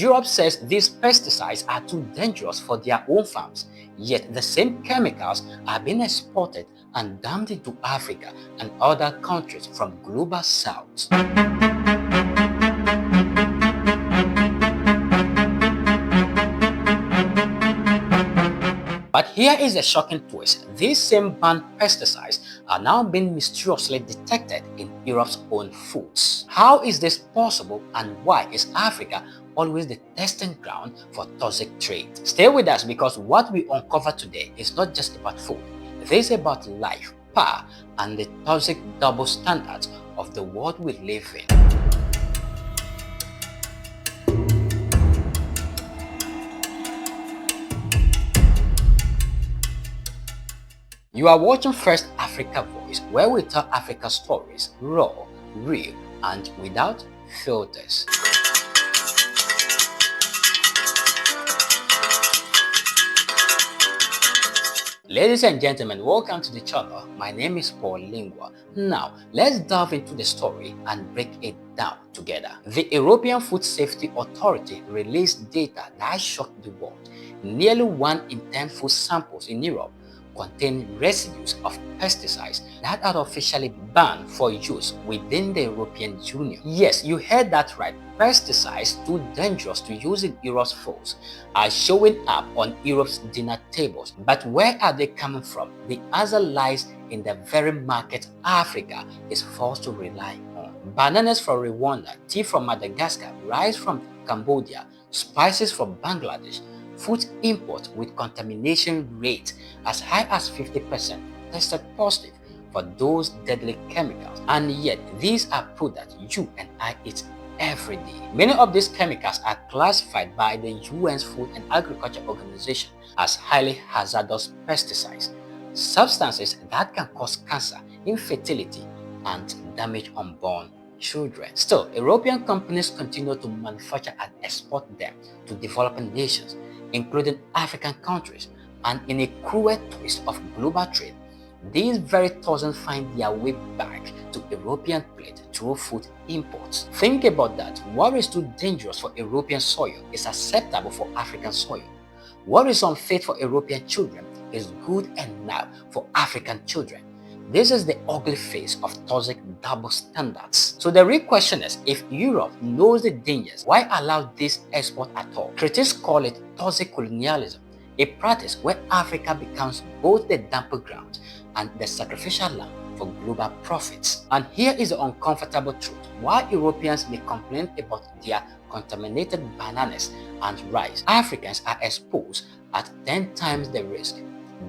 Europe says these pesticides are too dangerous for their own farms, yet the same chemicals are being exported and dumped into Africa and other countries from global south. But here is a shocking twist. These same banned pesticides are now being mysteriously detected in Europe's own foods. How is this possible, and why is Africa always the testing ground for toxic trade? Stay with us, because what we uncover today is not just about food. It is about life, power, and the toxic double standards of the world we live in. You are watching First Africa Voice, where we tell Africa stories raw, real, and without filters. Ladies and gentlemen, welcome to the channel. My name is Paul Lingua. Now, let's dive into the story and break it down together. The European Food Safety Authority released data that shocked the world. Nearly 1 in 10 food samples in Europe contain residues of pesticides that are officially banned for use within the European Union. Yes, you heard that right. Pesticides too dangerous to use in Europe's foods are showing up on Europe's dinner tables. But where are they coming from? The answer lies in the very market Africa is forced to rely on. Bananas from Rwanda, tea from Madagascar, rice from Cambodia, spices from Bangladesh, food imports with contamination rates as high as 50% tested positive for those deadly chemicals. And yet, these are products you and I eat every day. Many of these chemicals are classified by the UN's Food and Agriculture Organization as highly hazardous pesticides, substances that can cause cancer, infertility, and damage unborn children. Still, European companies continue to manufacture and export them to developing nations, including African countries, and in a cruel twist of global trade, these very toxins find their way back to European plate through food imports. Think about that. What is too dangerous for European soil is acceptable for African soil. What is unfit for European children is good enough for African children. This is the ugly face of toxic double standards. So the real question is, if Europe knows the dangers, why allow this export at all? Critics call it toxic colonialism, a practice where Africa becomes both the dumping ground and the sacrificial lamb for global profits. And here is the uncomfortable truth. While Europeans may complain about their contaminated bananas and rice, Africans are exposed at 10 times the risk.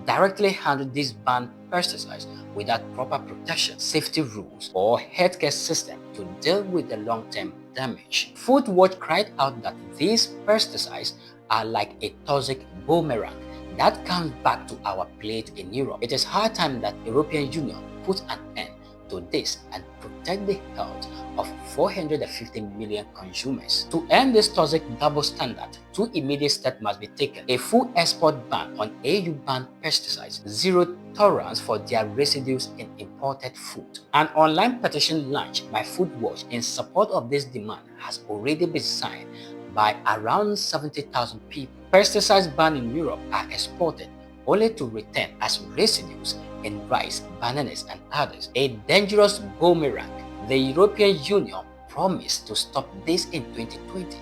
Directly handle these banned pesticides without proper protection, safety rules, or healthcare system to deal with the long-term damage. Food Watch cried out that these pesticides are like a toxic boomerang that comes back to our plate in Europe. It is high time that European Union put an end to this and protect the health of 450 million consumers. To end this toxic double standard, 2 immediate steps must be taken: a full export ban on EU-banned pesticides, zero tolerance for their residues in imported food. An online petition launched by Food Watch in support of this demand has already been signed by around 70,000 people. Pesticides banned in Europe are exported only to return as residues in rice, bananas, and others. A dangerous boomerang. The European Union promised to stop this in 2020,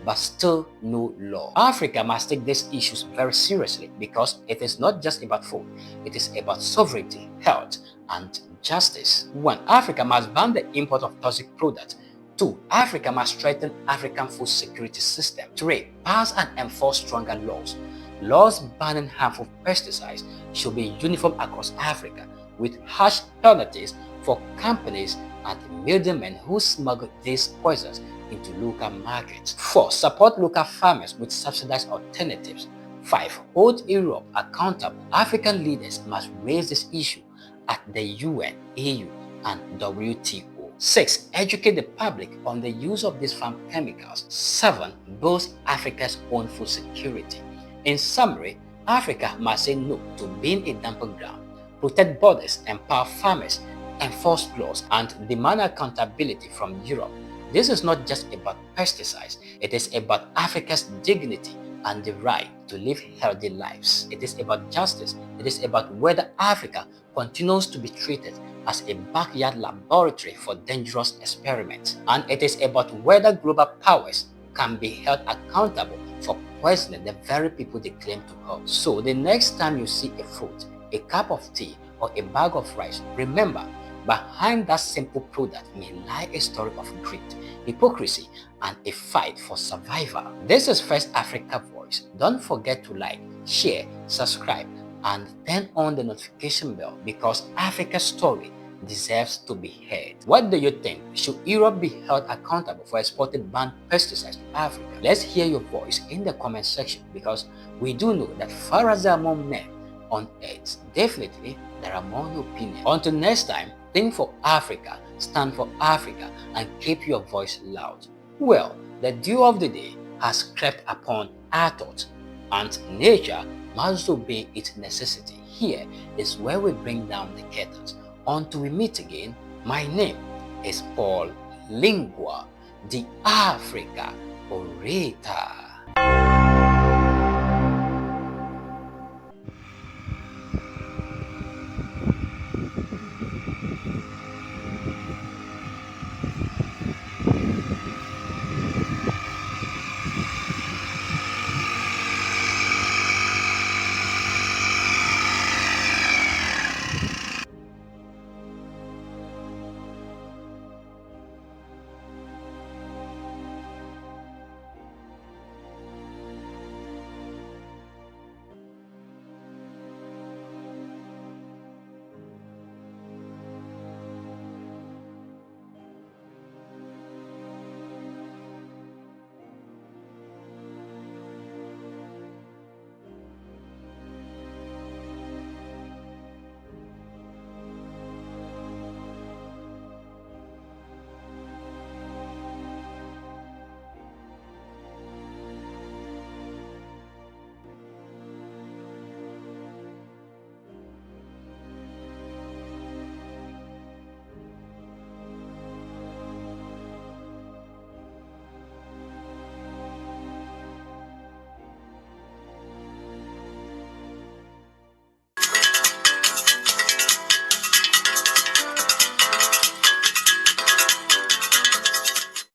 but still no law. Africa must take these issues very seriously, because it is not just about food, it is about sovereignty, health, and justice. 1. Africa must ban the import of toxic products. 2. Africa must strengthen African food security system. 3. Pass and enforce stronger laws. Laws banning harmful pesticides should be uniform across Africa, with harsh penalties for companies and middlemen who smuggle these poisons into local markets. 4. Support local farmers with subsidized alternatives. 5. Hold Europe accountable. African leaders must raise this issue at the UN, EU, and WTO. 6. Educate the public on the use of these farm chemicals. 7. Boost Africa's own food security. In summary, Africa must say no to being a dumping ground, protect borders, empower farmers, enforce laws, and demand accountability from Europe. This is not just about pesticides, it is about Africa's dignity and the right to live healthy lives. It is about justice. It is about whether Africa continues to be treated as a backyard laboratory for dangerous experiments. And it is about whether global powers can be held accountable for poisoning the very people they claim to help. So the next time you see a fruit, a cup of tea, or a bag of rice, remember, behind that simple product may lie a story of greed, hypocrisy, and a fight for survival. This is First Africa Voice. Don't forget to like, share, subscribe, and turn on the notification bell because Africa's story deserves to be heard. What do you think? Should Europe be held accountable for exporting banned pesticides to Africa? Let's hear your voice in the comment section because we do know that far as there are more men on earth, definitely there are more opinions. Until next time, think for Africa, stand for Africa, and keep your voice loud. Well, the dew of the day has crept upon our thoughts, and nature must obey its necessity. Here is where we bring down the curtains. Until we meet again, my name is Paul Lingua, the Africa orator.